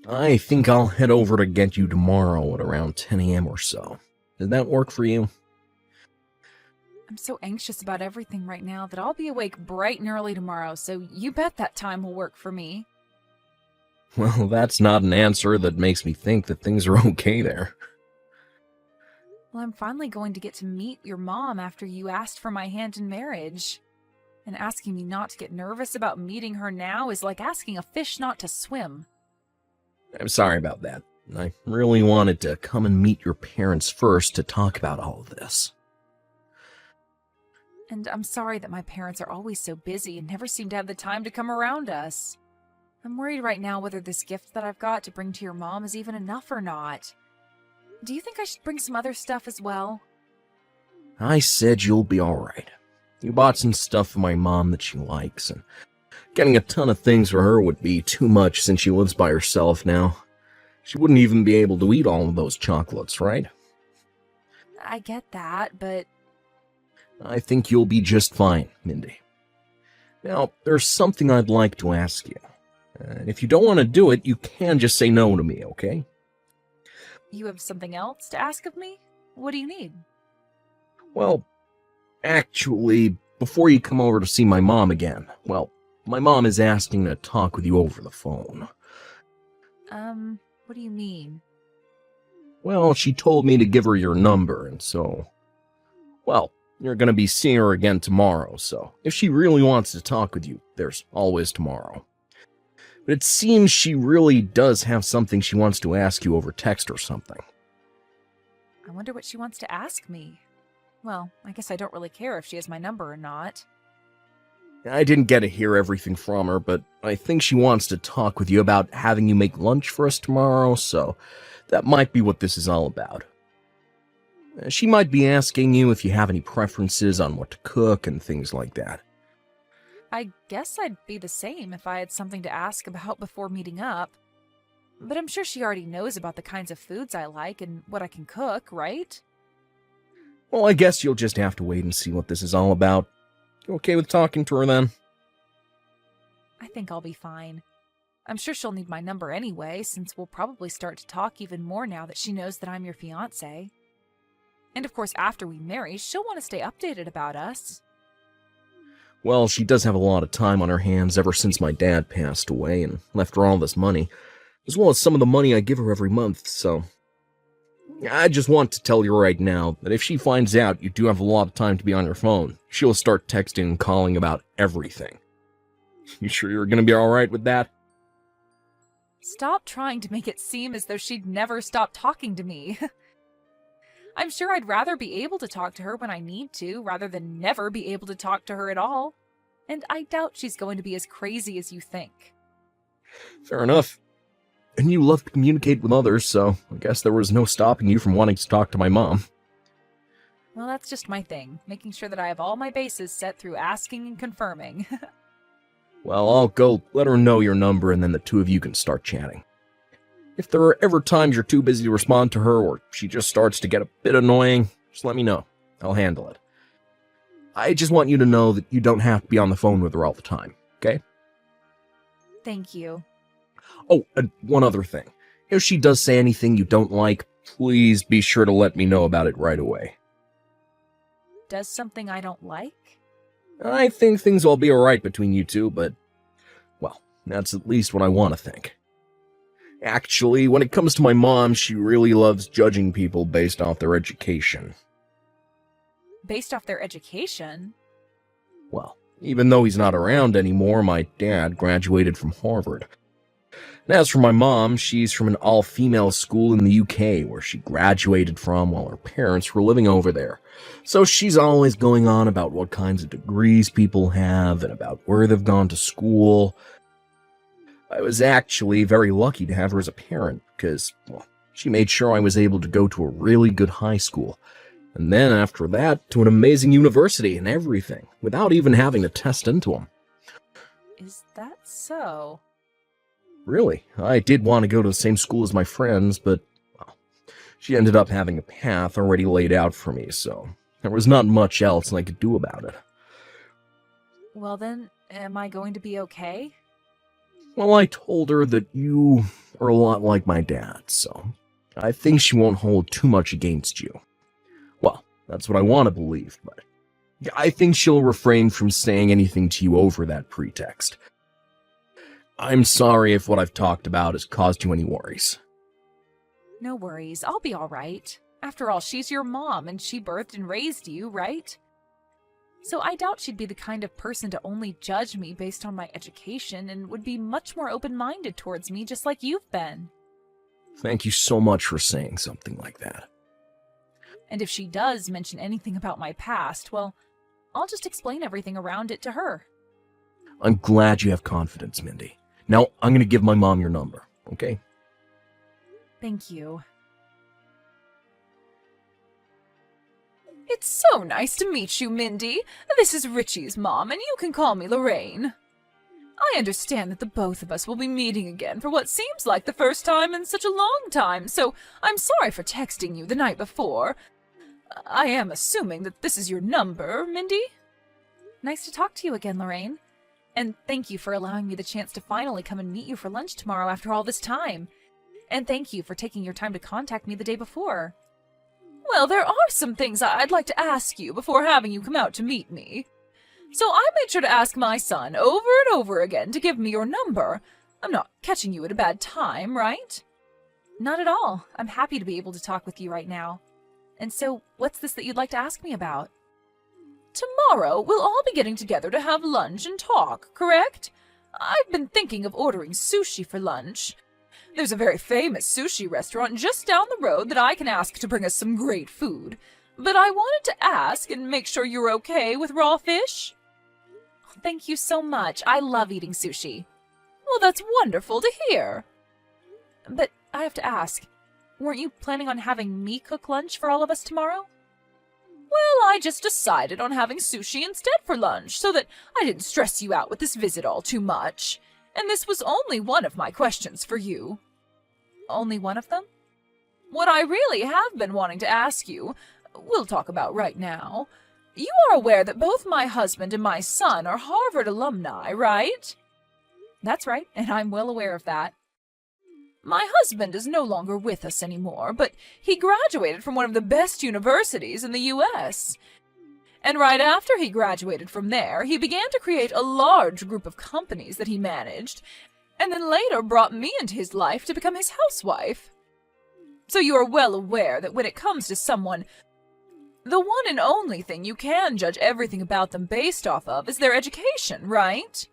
I think I'll head over to get you tomorrow at around 10 a.m. or so. Does that work for you? I'm so anxious about everything right now that I'll be awake bright and early tomorrow, so you bet that time will work for me. Well, that's not an answer that makes me think that things are okay there. Well, I'm finally going to get to meet your mom after you asked for my hand in marriage. And asking me not to get nervous about meeting her now is like asking a fish not to swim. I'm sorry about that. I really wanted to come and meet your parents first to talk about all of this. And I'm sorry that my parents are always so busy and never seem to have the time to come around us. I'm worried right now whether this gift that I've got to bring to your mom is even enough or not. Do you think I should bring some other stuff as well? I said you'll be alright. You bought some stuff for my mom that she likes, and getting a ton of things for her would be too much since she lives by herself now. She wouldn't even be able to eat all of those chocolates, right? I get that, but... I think you'll be just fine, Mindy. Now, there's something I'd like to ask you. And if you don't want to do it, you can just say no to me, okay? You have something else to ask of me? What do you need? Well, actually, before you come over to see my mom again, well, my mom is asking to talk with you over the phone. What do you mean? Well, she told me to give her your number, and so... Well, you're gonna be seeing her again tomorrow, so if she really wants to talk with you, there's always tomorrow. But it seems she really does have something she wants to ask you over text or something. I wonder what she wants to ask me. Well, I guess I don't really care if she has my number or not. I didn't get to hear everything from her, but I think she wants to talk with you about having you make lunch for us tomorrow, so that might be what this is all about. She might be asking you if you have any preferences on what to cook and things like that. I guess I'd be the same if I had something to ask about before meeting up. But I'm sure she already knows about the kinds of foods I like and what I can cook, right? Well, I guess you'll just have to wait and see what this is all about. You okay with talking to her then? I think I'll be fine. I'm sure she'll need my number anyway, since we'll probably start to talk even more now that she knows that I'm your fiancé. And of course, after we marry, she'll want to stay updated about us. Well, she does have a lot of time on her hands ever since my dad passed away and left her all this money, as well as some of the money I give her every month, so... I just want to tell you right now that if she finds out you do have a lot of time to be on your phone, she'll start texting and calling about everything. You sure you're gonna be alright with that? Stop trying to make it seem as though she'd never stop talking to me. I'm sure I'd rather be able to talk to her when I need to, rather than never be able to talk to her at all. And I doubt she's going to be as crazy as you think. Fair enough. And you love to communicate with others, so I guess there was no stopping you from wanting to talk to my mom. Well, that's just my thing, making sure that I have all my bases set through asking and confirming. Well, I'll go let her know your number and then the two of you can start chatting. If there are ever times you're too busy to respond to her or she just starts to get a bit annoying, just let me know. I'll handle it. I just want you to know that you don't have to be on the phone with her all the time, okay? Thank you. Oh, and one other thing. If she does say anything you don't like, please be sure to let me know about it right away. Does something I don't like? I think things will be alright between you two, but, well, that's at least what I want to think. Actually, when it comes to my mom, she really loves judging people based off their education. Based off their education? Well, even though he's not around anymore, my dad graduated from Harvard. And as for my mom, she's from an all-female school in the UK where she graduated from while her parents were living over there. So she's always going on about what kinds of degrees people have and about where they've gone to school. I was actually very lucky to have her as a parent because, well, she made sure I was able to go to a really good high school. And then after that, to an amazing university and everything, without even having to test into them. Is that so? Really, I did want to go to the same school as my friends, but, well, she ended up having a path already laid out for me, so there was not much else I could do about it. Well then, am I going to be okay? Well, I told her that you are a lot like my dad, so I think she won't hold too much against you. Well, that's what I want to believe, but I think she'll refrain from saying anything to you over that pretext. I'm sorry if what I've talked about has caused you any worries. No worries, I'll be all right. After all, she's your mom, and she birthed and raised you, right? So I doubt she'd be the kind of person to only judge me based on my education and would be much more open-minded towards me, just like you've been. Thank you so much for saying something like that. And if she does mention anything about my past, well, I'll just explain everything around it to her. I'm glad you have confidence, Mindy. Now, I'm going to give my mom your number, okay? Thank you. It's so nice to meet you, Mindy. This is Richie's mom, and you can call me Lorraine. I understand that the both of us will be meeting again for what seems like the first time in such a long time, so I'm sorry for texting you the night before. I am assuming that this is your number, Mindy? Nice to talk to you again, Lorraine. And thank you for allowing me the chance to finally come and meet you for lunch tomorrow after all this time. And thank you for taking your time to contact me the day before. Well, there are some things I'd like to ask you before having you come out to meet me. So I made sure to ask my son over and over again to give me your number. I'm not catching you at a bad time, right? Not at all. I'm happy to be able to talk with you right now. And so, what's this that you'd like to ask me about? Tomorrow, we'll all be getting together to have lunch and talk, correct? I've been thinking of ordering sushi for lunch. There's a very famous sushi restaurant just down the road that I can ask to bring us some great food. But I wanted to ask and make sure you're okay with raw fish. Thank you so much. I love eating sushi. Well, that's wonderful to hear. But I have to ask, weren't you planning on having me cook lunch for all of us tomorrow? Well, I just decided on having sushi instead for lunch, so that I didn't stress you out with this visit all too much. And this was only one of my questions for you. Only one of them? What I really have been wanting to ask you, we'll talk about right now. You are aware that both my husband and my son are Harvard alumni, right? That's right, and I'm well aware of that. My husband is no longer with us anymore, but he graduated from one of the best universities in the U.S., and right after he graduated from there, he began to create a large group of companies that he managed, and then later brought me into his life to become his housewife. So you are well aware that when it comes to someone, the one and only thing you can judge everything about them based off of is their education, right?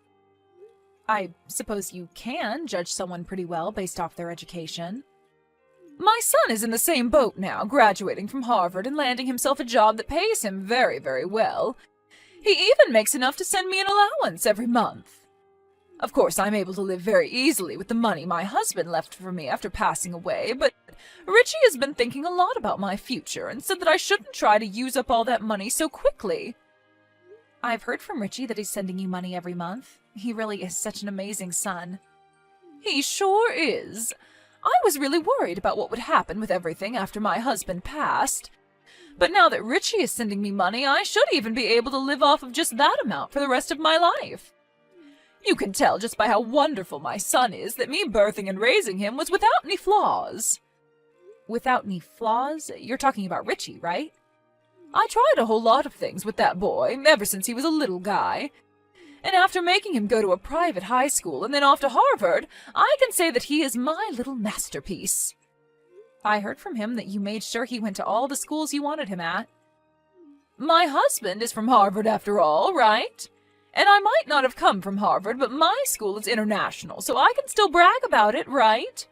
I suppose you can judge someone pretty well based off their education. My son is in the same boat now, graduating from Harvard and landing himself a job that pays him very, very well. He even makes enough to send me an allowance every month. Of course, I'm able to live very easily with the money my husband left for me after passing away, but Richie has been thinking a lot about my future and said that I shouldn't try to use up all that money so quickly. I've heard from Richie that he's sending you money every month. He really is such an amazing son. He sure is. I was really worried about what would happen with everything after my husband passed. But now that Richie is sending me money, I should even be able to live off of just that amount for the rest of my life. You can tell just by how wonderful my son is that me birthing and raising him was without any flaws. Without any flaws? You're talking about Richie, right? I tried a whole lot of things with that boy, ever since he was a little guy. And after making him go to a private high school and then off to Harvard, I can say that he is my little masterpiece. I heard from him that you made sure he went to all the schools you wanted him at. My husband is from Harvard after all, right? And I might not have come from Harvard, but my school is international, so I can still brag about it, right?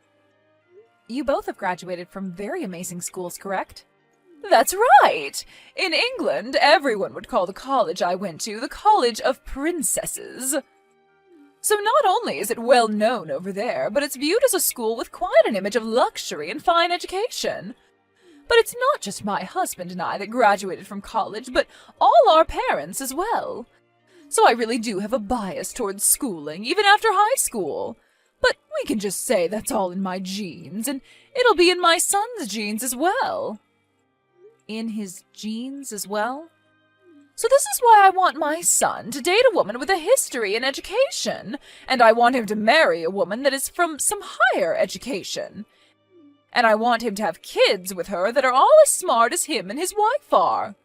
You both have graduated from very amazing schools, correct? That's right! In England, everyone would call the college I went to the College of Princesses. So not only is it well known over there, but it's viewed as a school with quite an image of luxury and fine education. But it's not just my husband and I that graduated from college, but all our parents as well. So I really do have a bias towards schooling, even after high school. But we can just say that's all in my genes, and it'll be in my son's genes as well. In his genes as well? So this is why I want my son to date a woman with a history in education, and I want him to marry a woman that is from some higher education. And I want him to have kids with her that are all as smart as him and his wife are.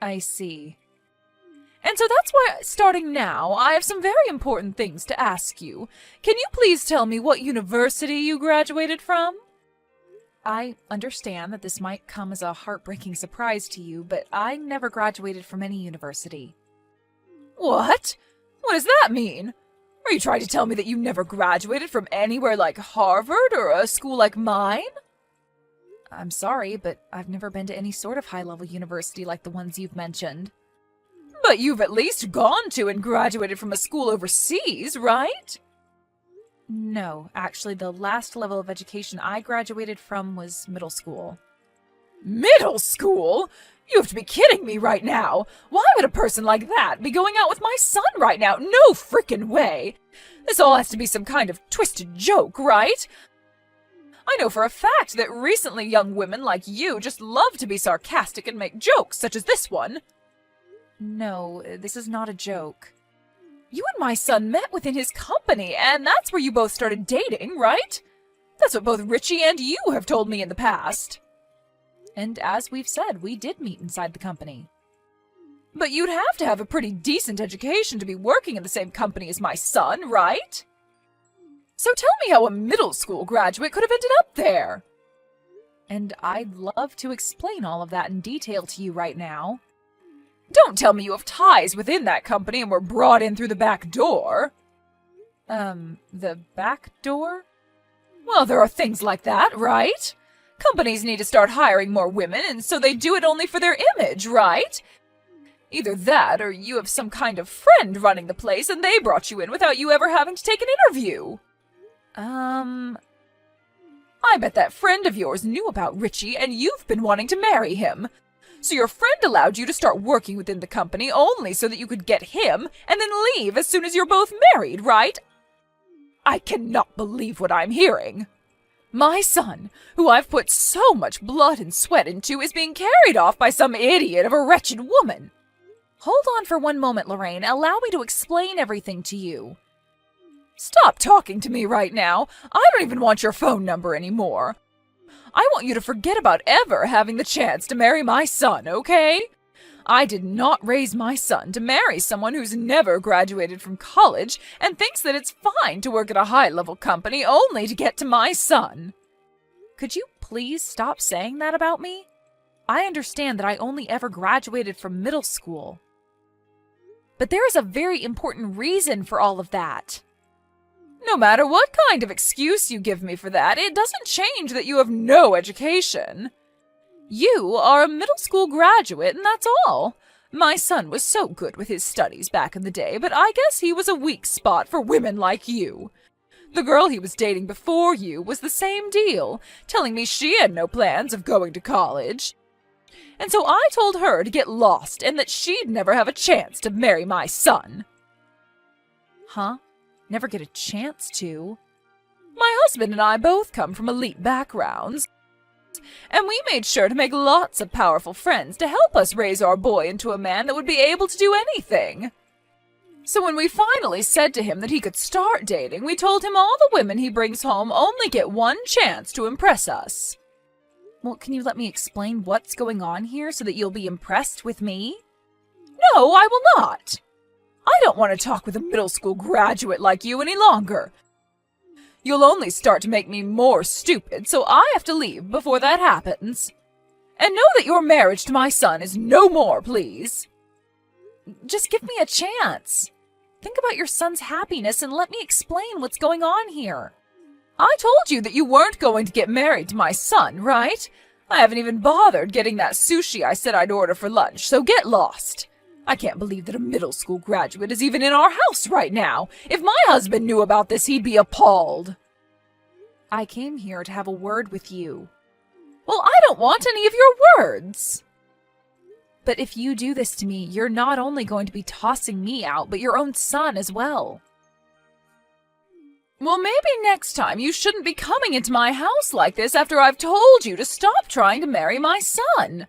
I see. And so that's why, starting now, I have some very important things to ask you. Can you please tell me what university you graduated from? I understand that this might come as a heartbreaking surprise to you, but I never graduated from any university. What? What does that mean? Are you trying to tell me that you never graduated from anywhere like Harvard or a school like mine? I'm sorry, but I've never been to any sort of high-level university like the ones you've mentioned. But you've at least gone to and graduated from a school overseas, right? No, actually, the last level of education I graduated from was middle school. Middle school? You have to be kidding me right now. Why would a person like that be going out with my son right now? No frickin' way. This all has to be some kind of twisted joke, right? I know for a fact that recently young women like you just love to be sarcastic and make jokes such as this one. No, this is not a joke. You and my son met within his company, and that's where you both started dating, right? That's what both Richie and you have told me in the past. And as we've said, we did meet inside the company. But you'd have to have a pretty decent education to be working in the same company as my son, right? So tell me how a middle school graduate could have ended up there. And I'd love to explain all of that in detail to you right now. Don't tell me you have ties within that company and were brought in through the back door. The back door? Well, there are things like that, right? Companies need to start hiring more women, and so they do it only for their image, right? Either that, or you have some kind of friend running the place and they brought you in without you ever having to take an interview. I bet that friend of yours knew about Richie and you've been wanting to marry him. So your friend allowed you to start working within the company only so that you could get him and then leave as soon as you're both married, right? I cannot believe what I'm hearing. My son, who I've put so much blood and sweat into, is being carried off by some idiot of a wretched woman. Hold on for one moment, Lorraine. Allow me to explain everything to you. Stop talking to me right now. I don't even want your phone number anymore. I want you to forget about ever having the chance to marry my son, okay? I did not raise my son to marry someone who's never graduated from college and thinks that it's fine to work at a high-level company only to get to my son. Could you please stop saying that about me? I understand that I only ever graduated from middle school. But there is a very important reason for all of that. No matter what kind of excuse you give me for that, it doesn't change that you have no education. You are a middle school graduate, and that's all. My son was so good with his studies back in the day, but I guess he was a weak spot for women like you. The girl he was dating before you was the same deal, telling me she had no plans of going to college. And so I told her to get lost and that she'd never have a chance to marry my son. Huh? Never get a chance to? My husband and I both come from elite backgrounds, and we made sure to make lots of powerful friends to help us raise our boy into a man that would be able to do anything. So when we finally said to him that he could start dating, we told him all the women he brings home only get one chance to impress us. Well, can you let me explain what's going on here so that you'll be impressed with me? No, I will not. I don't want to talk with a middle school graduate like you any longer. You'll only start to make me more stupid, so I have to leave before that happens. And know that your marriage to my son is no more, please. Just give me a chance. Think about your son's happiness and let me explain what's going on here. I told you that you weren't going to get married to my son, right? I haven't even bothered getting that sushi I said I'd order for lunch, so get lost. I can't believe that a middle school graduate is even in our house right now. If my husband knew about this, he'd be appalled. I came here to have a word with you. Well, I don't want any of your words. But if you do this to me, you're not only going to be tossing me out, but your own son as well. Well, maybe next time you shouldn't be coming into my house like this after I've told you to stop trying to marry my son.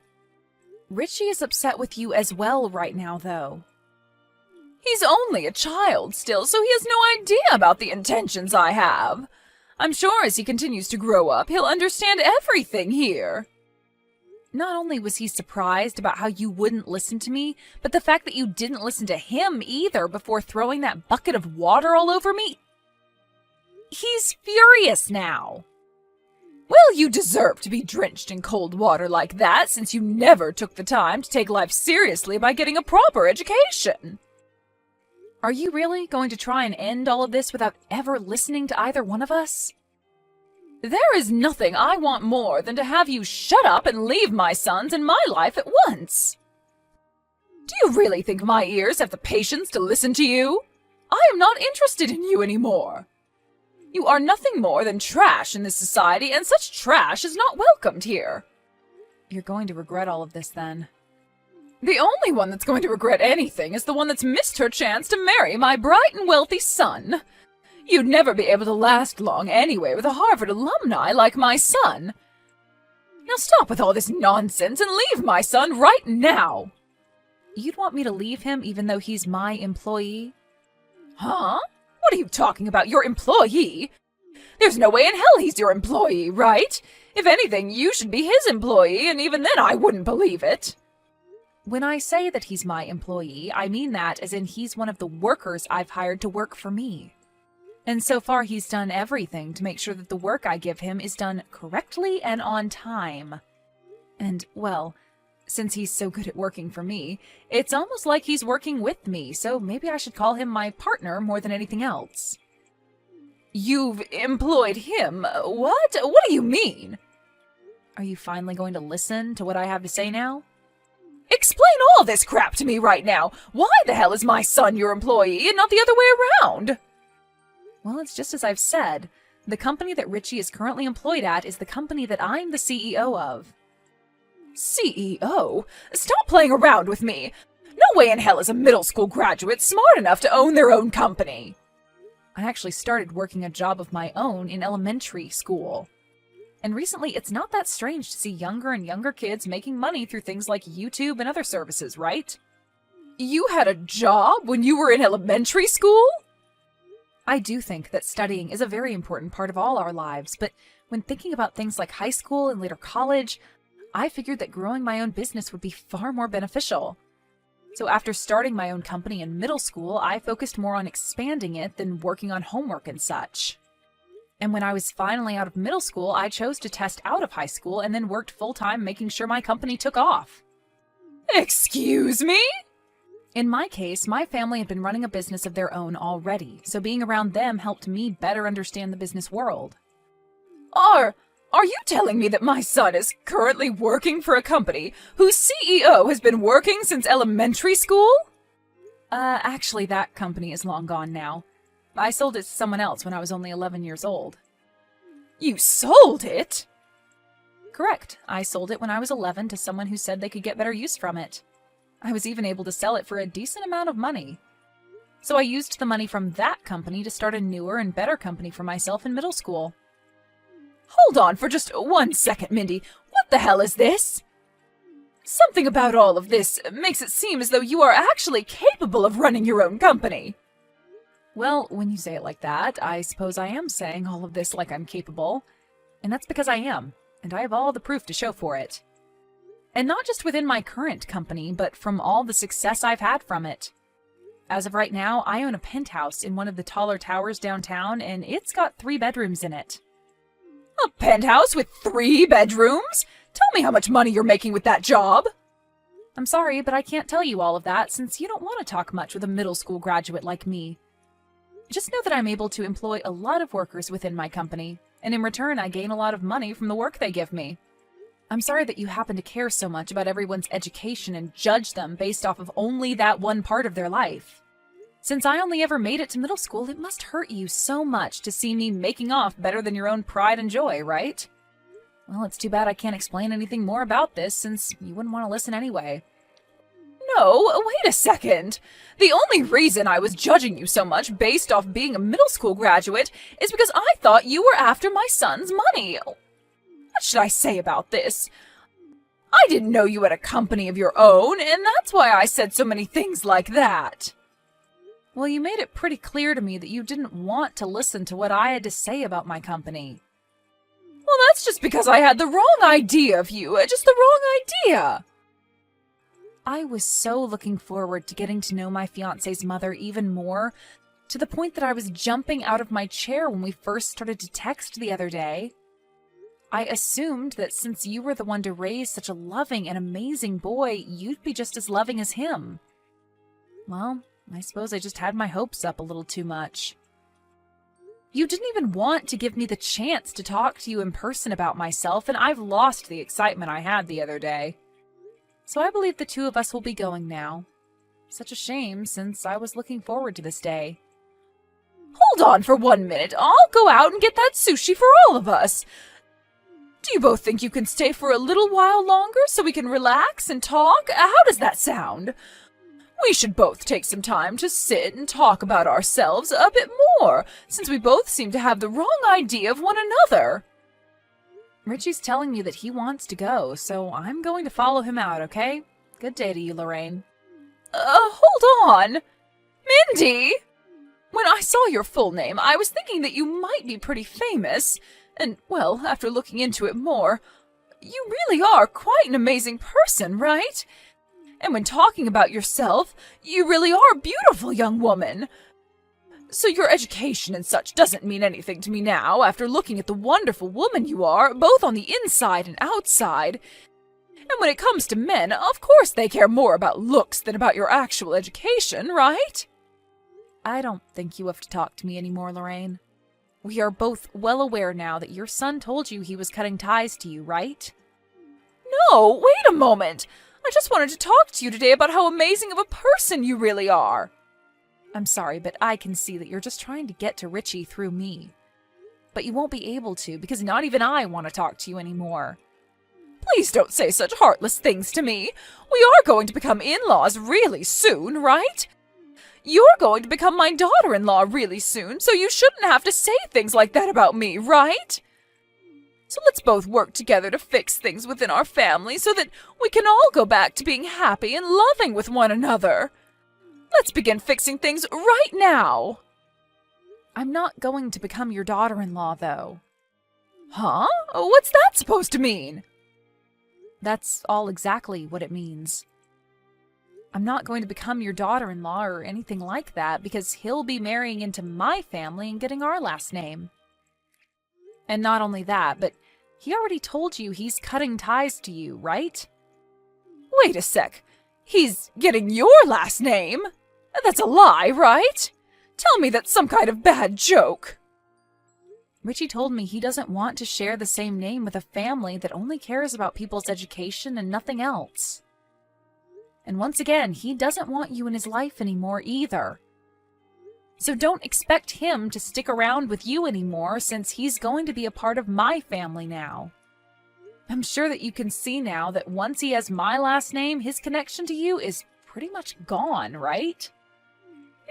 Richie is upset with you as well right now, though. He's only a child still, so he has no idea about the intentions I have. I'm sure as he continues to grow up, he'll understand everything here. Not only was he surprised about how you wouldn't listen to me, but the fact that you didn't listen to him either before throwing that bucket of water all over me. He's furious now. Well, you deserve to be drenched in cold water like that, since you never took the time to take life seriously by getting a proper education. Are you really going to try and end all of this without ever listening to either one of us? There is nothing I want more than to have you shut up and leave my sons and my life at once. Do you really think my ears have the patience to listen to you? I am not interested in you anymore. You are nothing more than trash in this society, and such trash is not welcomed here. You're going to regret all of this, then. The only one that's going to regret anything is the one that's missed her chance to marry my bright and wealthy son. You'd never be able to last long anyway with a Harvard alumni like my son. Now stop with all this nonsense and leave my son right now. You'd want me to leave him even though he's my employee? Huh? What are you talking about, your employee? There's no way in hell he's your employee, right? If anything, you should be his employee, and even then I wouldn't believe it. When I say that he's my employee, I mean that as in he's one of the workers I've hired to work for me. And so far he's done everything to make sure that the work I give him is done correctly and on time. And, well, since he's so good at working for me, it's almost like he's working with me, so maybe I should call him my partner more than anything else. You've employed him? What? What do you mean? Are you finally going to listen to what I have to say now? Explain all this crap to me right now! Why the hell is my son your employee and not the other way around? Well, it's just as I've said. The company that Richie is currently employed at is the company that I'm the CEO of. CEO? Stop playing around with me! No way in hell is a middle school graduate smart enough to own their own company! I actually started working a job of my own in elementary school. And recently, it's not that strange to see younger and younger kids making money through things like YouTube and other services, right? You had a job when you were in elementary school? I do think that studying is a very important part of all our lives, but when thinking about things like high school and later college, I figured that growing my own business would be far more beneficial. So after starting my own company in middle school, I focused more on expanding it than working on homework and such. And when I was finally out of middle school, I chose to test out of high school and then worked full-time making sure my company took off. Excuse me? In my case, my family had been running a business of their own already, so being around them helped me better understand the business world. Are you telling me that my son is currently working for a company whose CEO has been working since elementary school? Actually, that company is long gone now. I sold it to someone else when I was only 11 years old. You sold it? Correct. I sold it when I was 11 to someone who said they could get better use from it. I was even able to sell it for a decent amount of money. So I used the money from that company to start a newer and better company for myself in middle school. Hold on for just 1 second, Mindy. What the hell is this? Something about all of this makes it seem as though you are actually capable of running your own company. Well, when you say it like that, I suppose I am saying all of this like I'm capable. And that's because I am, and I have all the proof to show for it. And not just within my current company, but from all the success I've had from it. As of right now, I own a penthouse in one of the taller towers downtown, and it's got 3 bedrooms in it. A penthouse with 3 bedrooms? Tell me how much money you're making with that job. I'm sorry, but I can't tell you all of that since you don't want to talk much with a middle school graduate like me. Just know that I'm able to employ a lot of workers within my company, and in return I gain a lot of money from the work they give me. I'm sorry that you happen to care so much about everyone's education and judge them based off of only that one part of their life. Since I only ever made it to middle school, it must hurt you so much to see me making off better than your own pride and joy, right? Well, it's too bad I can't explain anything more about this, since you wouldn't want to listen anyway. No, wait a second. The only reason I was judging you so much based off being a middle school graduate is because I thought you were after my son's money. What should I say about this? I didn't know you had a company of your own, and that's why I said so many things like that. Well, you made it pretty clear to me that you didn't want to listen to what I had to say about my company. Well, that's just because I had the wrong idea of you, just the wrong idea. I was so looking forward to getting to know my fiancé's mother even more, to the point that I was jumping out of my chair when we first started to text the other day. I assumed that since you were the one to raise such a loving and amazing boy, you'd be just as loving as him. Well, I suppose I just had my hopes up a little too much. You didn't even want to give me the chance to talk to you in person about myself, and I've lost the excitement I had the other day. So I believe the two of us will be going now. Such a shame, since I was looking forward to this day. Hold on for 1 minute. I'll go out and get that sushi for all of us. Do you both think you can stay for a little while longer so we can relax and talk? How does that sound? We should both take some time to sit and talk about ourselves a bit more, since we both seem to have the wrong idea of one another. Richie's telling me that he wants to go, so I'm going to follow him out, okay? Good day to you, Lorraine. Hold on. Mindy! When I saw your full name, I was thinking that you might be pretty famous. And, well, after looking into it more, you really are quite an amazing person, right? And when talking about yourself, you really are a beautiful young woman. So your education and such doesn't mean anything to me now, after looking at the wonderful woman you are, both on the inside and outside. And when it comes to men, of course they care more about looks than about your actual education, right? I don't think you have to talk to me anymore, Lorraine. We are both well aware now that your son told you he was cutting ties to you, right? No, wait a moment! I just wanted to talk to you today about how amazing of a person you really are. I'm sorry, but I can see that you're just trying to get to Richie through me. But you won't be able to, because not even I want to talk to you anymore. Please don't say such heartless things to me. We are going to become in-laws really soon, right? You're going to become my daughter-in-law really soon, so you shouldn't have to say things like that about me, right? So let's both work together to fix things within our family so that we can all go back to being happy and loving with one another. Let's begin fixing things right now. I'm not going to become your daughter-in-law, though. Huh? What's that supposed to mean? That's all exactly what it means. I'm not going to become your daughter-in-law or anything like that because he'll be marrying into my family and getting our last name. And not only that, but he already told you he's cutting ties to you, right? Wait a sec. He's getting your last name? That's a lie, right? Tell me that's some kind of bad joke. Richie told me he doesn't want to share the same name with a family that only cares about people's education and nothing else. And once again, he doesn't want you in his life anymore either. So don't expect him to stick around with you anymore since he's going to be a part of my family now. I'm sure that you can see now that once he has my last name, his connection to you is pretty much gone, right?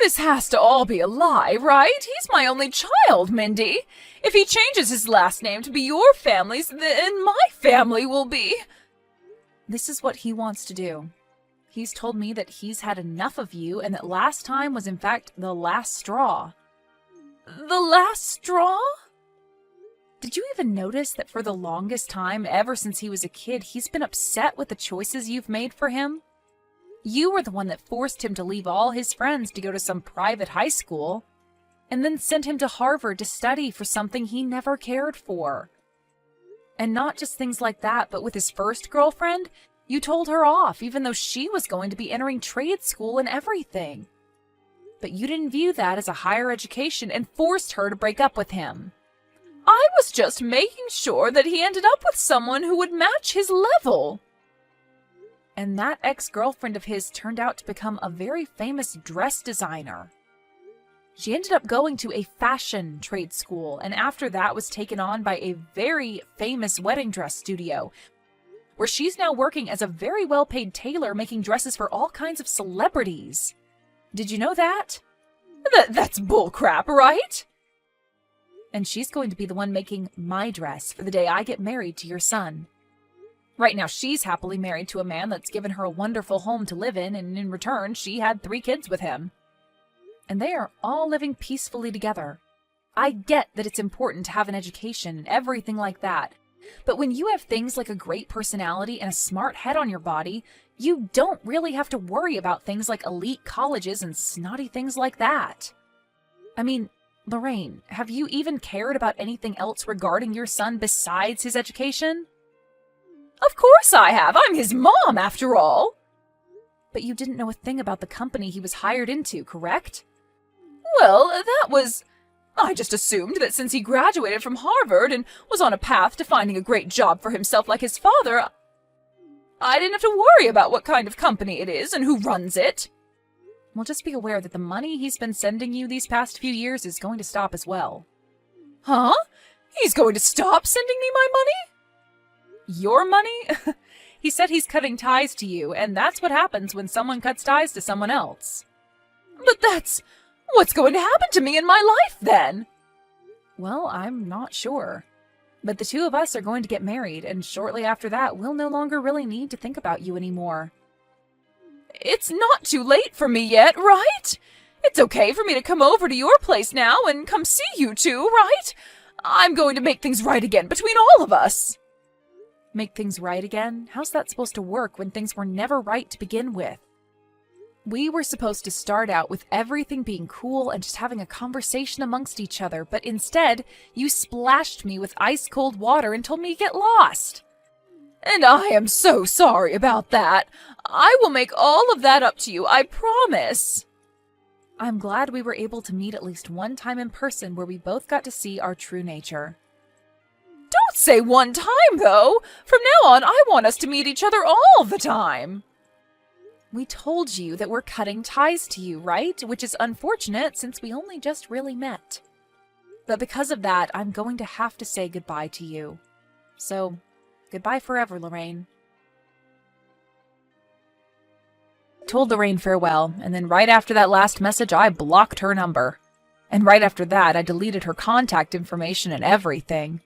This has to all be a lie, right? He's my only child, Mindy. If he changes his last name to be your family's, then my family will be... This is what he wants to do. He's told me that he's had enough of you and that last time was in fact the last straw. The last straw? Did you even notice that for the longest time, ever since he was a kid, he's been upset with the choices you've made for him? You were the one that forced him to leave all his friends to go to some private high school, and then sent him to Harvard to study for something he never cared for. And not just things like that, but with his first girlfriend, you told her off, even though she was going to be entering trade school and everything. But you didn't view that as a higher education and forced her to break up with him. I was just making sure that he ended up with someone who would match his level. And that ex-girlfriend of his turned out to become a very famous dress designer. She ended up going to a fashion trade school, and after that was taken on by a very famous wedding dress studio, where she's now working as a very well-paid tailor making dresses for all kinds of celebrities. Did you know that? That's bullcrap, right? And she's going to be the one making my dress for the day I get married to your son. Right now, she's happily married to a man that's given her a wonderful home to live in, and in return, she had 3 kids with him. And they are all living peacefully together. I get that it's important to have an education and everything like that, but when you have things like a great personality and a smart head on your body, you don't really have to worry about things like elite colleges and snotty things like that. I mean, Lorraine, have you even cared about anything else regarding your son besides his education? Of course I have. I'm his mom, after all. But you didn't know a thing about the company he was hired into, correct? Well, I just assumed that since he graduated from Harvard and was on a path to finding a great job for himself like his father, I didn't have to worry about what kind of company it is and who runs it. Well, just be aware that the money he's been sending you these past few years is going to stop as well. Huh? He's going to stop sending me my money? Your money? He said he's cutting ties to you, and that's what happens when someone cuts ties to someone else. But what's going to happen to me in my life, then? Well, I'm not sure. But the 2 of us are going to get married, and shortly after that, we'll no longer really need to think about you anymore. It's not too late for me yet, right? It's okay for me to come over to your place now and come see you 2, right? I'm going to make things right again between all of us. Make things right again? How's that supposed to work when things were never right to begin with? We were supposed to start out with everything being cool and just having a conversation amongst each other, but instead, you splashed me with ice-cold water and told me to get lost. And I am so sorry about that. I will make all of that up to you, I promise. I'm glad we were able to meet at least one time in person where we both got to see our true nature. Don't say one time, though! From now on, I want us to meet each other all the time! We told you that we're cutting ties to you, right? Which is unfortunate since we only just really met. But because of that, I'm going to have to say goodbye to you. So, goodbye forever, Lorraine. Told Lorraine farewell, and then right after that last message, I blocked her number. And right after that, I deleted her contact information and everything.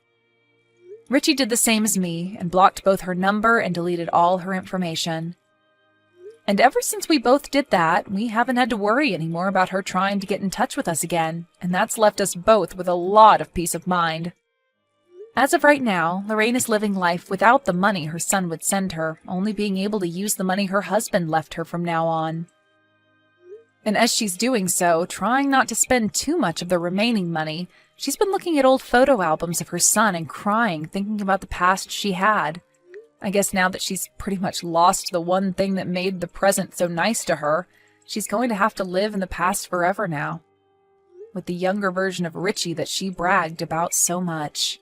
Richie did the same as me, and blocked both her number and deleted all her information. And ever since we both did that, we haven't had to worry anymore about her trying to get in touch with us again, and that's left us both with a lot of peace of mind. As of right now, Lorraine is living life without the money her son would send her, only being able to use the money her husband left her from now on. And as she's doing so, trying not to spend too much of the remaining money, she's been looking at old photo albums of her son and crying, thinking about the past she had. I guess now that she's pretty much lost the one thing that made the present so nice to her, she's going to have to live in the past forever now, with the younger version of Richie that she bragged about so much.